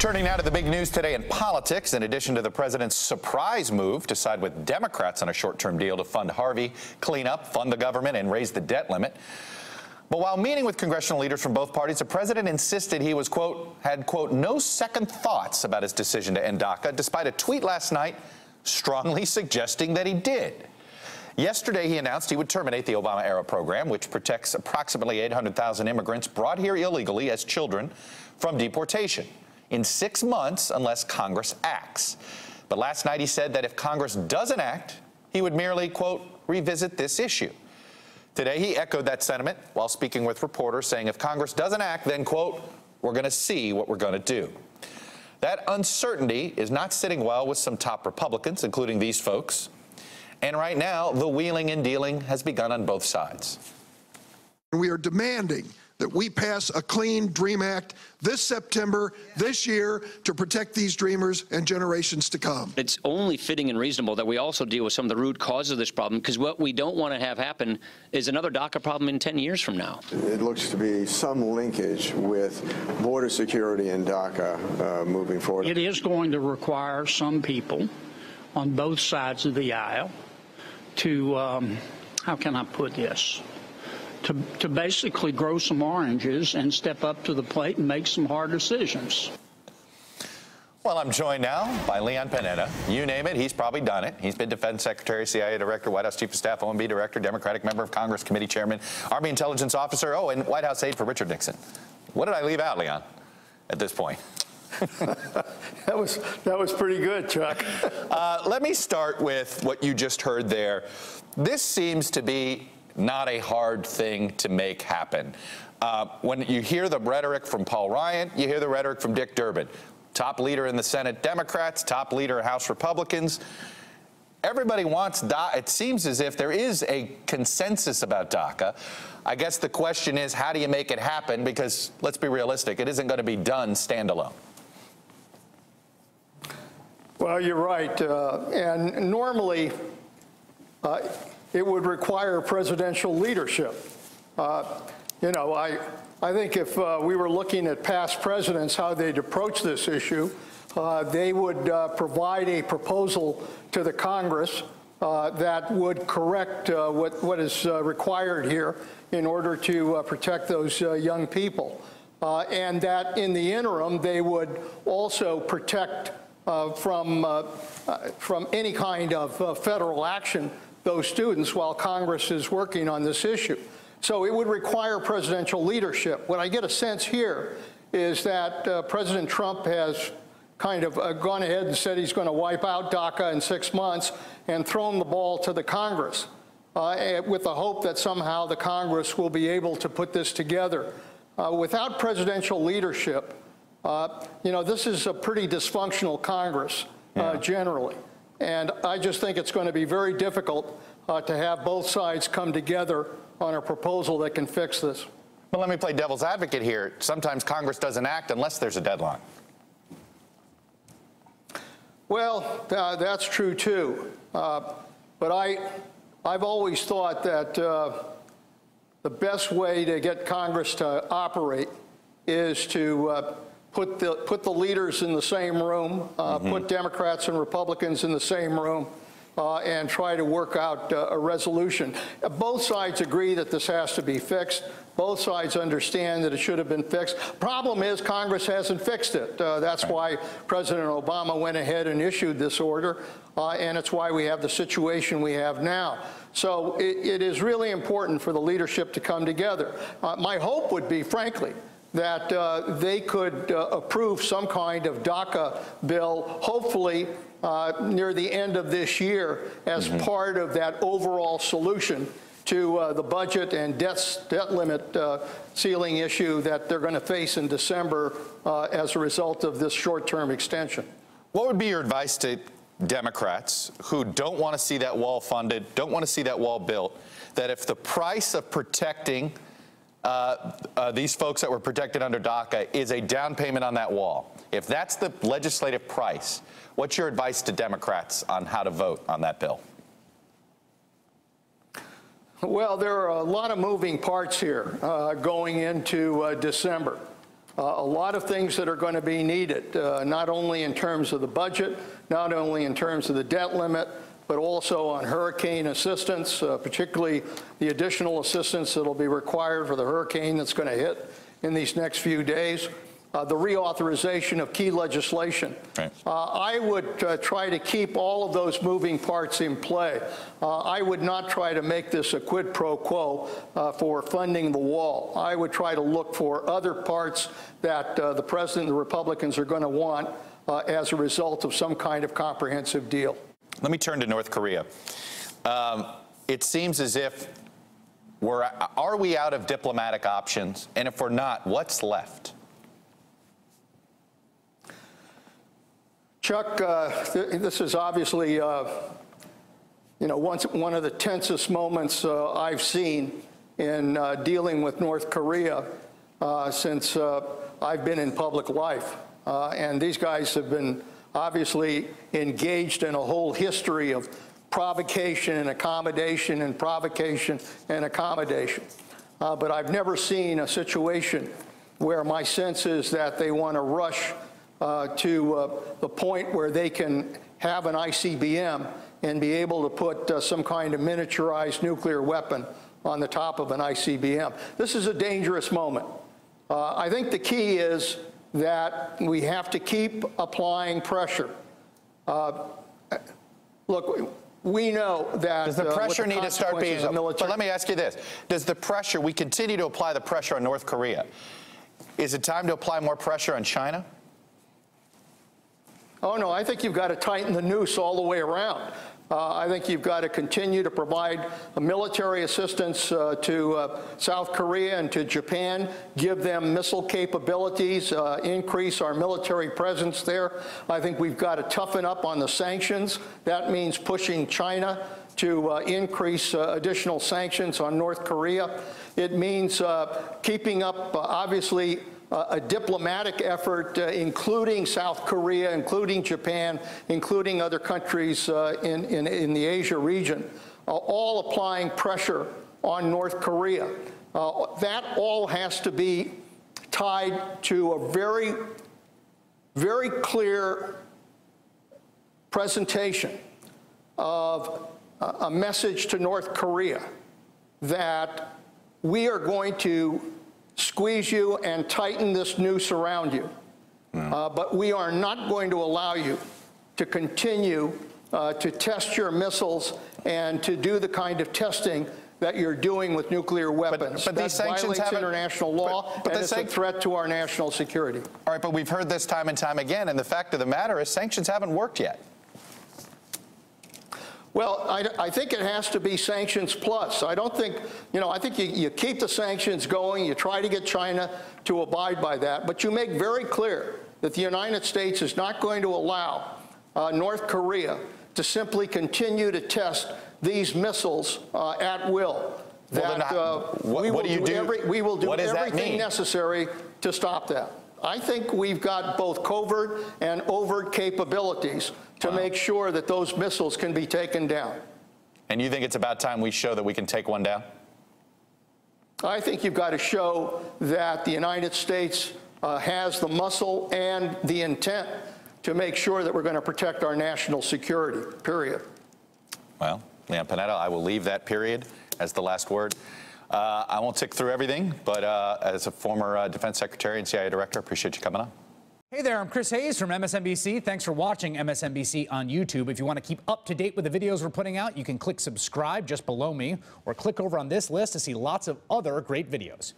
Turning now to the big news today in politics. In addition to the president's surprise move to side with Democrats on a short-term deal to fund Harvey, clean up, fund the government, and raise the debt limit. But while meeting with congressional leaders from both parties, the president insisted he was, quote, had, quote, no second thoughts about his decision to end DACA, despite a tweet last night strongly suggesting that he did. Yesterday, he announced he would terminate the Obama-era program, which protects approximately 800,000 immigrants brought here illegally as children from deportation in 6 months unless Congress acts. But last night he said that if Congress doesn't act, he would merely, quote, revisit this issue. Today he echoed that sentiment while speaking with reporters, saying if Congress doesn't act, then, quote, we're going to see what we're going to do. That uncertainty is not sitting well with some top Republicans, including these folks. And right now, the wheeling and dealing has begun on both sides. We are demanding that we pass a clean DREAM Act this September, this year, to protect these dreamers and generations to come. It's only fitting and reasonable that we also deal with some of the root causes of this problem, because what we don't want to have happen is another DACA problem in 10 years from now. It looks to be some linkage with border security and DACA moving forward. It is going to require some people on both sides of the aisle to, how can I put this? To basically grow some oranges and step up to the plate and make some hard decisions. Well, I'm joined now by Leon Panetta. You name it, he's probably done it. He's been Defense Secretary, CIA Director, White House Chief of Staff, OMB Director, Democratic Member of Congress, Committee Chairman, Army Intelligence Officer, and White House aide for Richard Nixon. What did I leave out, Leon, at this point? That was pretty good, Chuck. Let me start with what you just heard there. This seems to be not a hard thing to make happen. When you hear the rhetoric from Paul Ryan, you hear the rhetoric from Dick Durbin, top leader in the Senate Democrats, top leader in House Republicans. Everybody wants DACA. It seems as if there is a consensus about DACA. I guess the question is, how do you make it happen? Because let's be realistic, it isn't going to be done standalone. Well, you're right. And normally, it would require presidential leadership. You know, I think if we were looking at past presidents, how they'd approach this issue, they would provide a proposal to the Congress that would correct what is required here in order to protect those young people. And that in the interim, they would also protect from any kind of federal action those students while Congress is working on this issue. So it would require presidential leadership. What I get a sense here is that President Trump has kind of gone ahead and said he's going to wipe out DACA in 6 months and thrown the ball to the Congress with the hope that somehow the Congress will be able to put this together. Without presidential leadership, you know, this is a pretty dysfunctional Congress generally. And I just think it's going to be very difficult to have both sides come together on a proposal that can fix this. But let me play devil's advocate here. Sometimes Congress doesn't act unless there's a deadline. Well, that's true, too. But I've always thought that the best way to get Congress to operate is to put the leaders in the same room, put Democrats and Republicans in the same room, and try to work out a resolution. Both sides agree that this has to be fixed. Both sides understand that it should have been fixed. Problem is Congress hasn't fixed it. That's why President Obama went ahead and issued this order, and it's why we have the situation we have now. So it is really important for the leadership to come together. My hope would be, frankly, that they could approve some kind of DACA bill, hopefully near the end of this year, as part of that overall solution to the budget and debt limit ceiling issue that they're going to face in December as a result of this short-term extension. What would be your advice to Democrats who don't want to see that wall funded, don't want to see that wall built, that if the price of protecting these folks that were protected under DACA is a down payment on that wall, if that's the legislative price, what's your advice to Democrats on how to vote on that bill? Well, there are a lot of moving parts here going into December. a lot of things that are going to be needed, not only in terms of the budget, not only in terms of the debt limit, but also on hurricane assistance, particularly the additional assistance that will be required for the hurricane that's going to hit in these next few days. The reauthorization of key legislation. Right. I would try to keep all of those moving parts in play. I would not try to make this a quid pro quo for funding the wall. I would try to look for other parts that the President and the Republicans are going to want as a result of some kind of comprehensive deal. Let me turn to North Korea. It seems as if are we out of diplomatic options? And if we're not, what's left? Chuck, this is obviously, one of the tensest moments I've seen in dealing with North Korea since I've been in public life. And these guys have been obviously engaged in a whole history of provocation and accommodation and provocation and accommodation. But I've never seen a situation where my sense is that they want to rush to the point where they can have an ICBM and be able to put some kind of miniaturized nuclear weapon on the top of an ICBM. This is a dangerous moment. I think the key is that we have to keep applying pressure. Look, we know that does the pressure need to start being military. But let me ask you this: does the pressure, we continue to apply the pressure on North Korea? Is it time to apply more pressure on China? Oh, no, I think you've got to tighten the noose all the way around. I think you've got to continue to provide military assistance to South Korea and to Japan, give them missile capabilities, increase our military presence there. I think we've got to toughen up on the sanctions. That means pushing China to increase additional sanctions on North Korea. It means keeping up, obviously, a diplomatic effort, including South Korea, including Japan, including other countries in the Asia region, all applying pressure on North Korea. That all has to be tied to a very, very clear presentation of a message to North Korea that we are going to squeeze you and tighten this noose around you. But we are not going to allow you to continue to test your missiles and to do the kind of testing that you're doing with nuclear weapons. But that these sanctions violates international law, and it's a threat to our national security. All right, but we've heard this time and time again, and the fact of the matter is sanctions haven't worked yet. Well, I think it has to be sanctions plus. I don't think, I think you keep the sanctions going, you try to get China to abide by that, but you make very clear that the United States is not going to allow North Korea to simply continue to test these missiles at will. We will do everything necessary to stop that. I think we've got both covert and overt capabilities to make sure that those missiles can be taken down. And you think it's about time we show that we can take one down? I think you've got to show that the United States has the muscle and the intent to make sure that we're going to protect our national security, period. Well, Leon Panetta, I will leave that period as the last word. I won't tick through everything, but as a former Defense Secretary and CIA Director, I appreciate you coming on. Hey there, I'm Chris Hayes from MSNBC. Thanks for watching MSNBC on YouTube. If you want to keep up to date with the videos we're putting out, you can click subscribe just below me or click over on this list to see lots of other great videos.